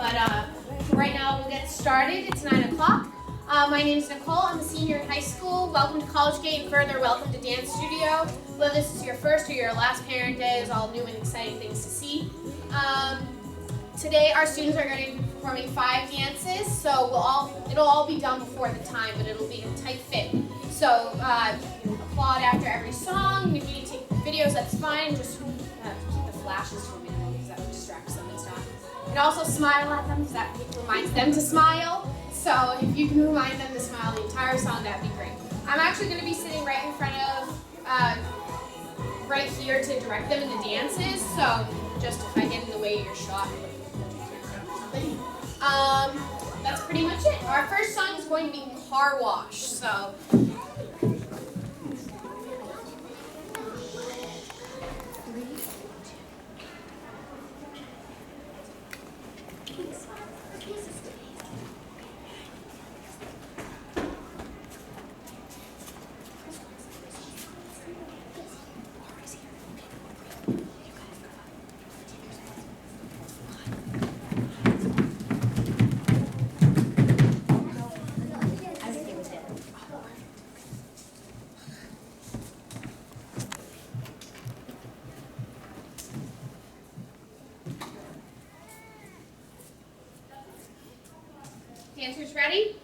but right now we'll get started. It's 9 o'clock. My name is Nicole. I'm a senior in high school. Welcome to College Gate and further, welcome to Dance Studio. Whether this is your first or your last parent day, there's all new and exciting things to see. Today our students are going to be performing 5 dances, so it'll all be done before the time, but it'll be a tight fit. So you can applaud after every song. If you need to take videos, that's fine. Just keep the flashes to a minimum because that distracts them and stuff. And also smile at them because that reminds them to smile. So if you can remind them to smile the entire song, that'd be great. I'm actually going to be sitting right in front of, right here to direct them in the dances. So just if I get in the way of your shot, that's pretty much it. Our first song is going to be Car Wash. So. Dancers ready?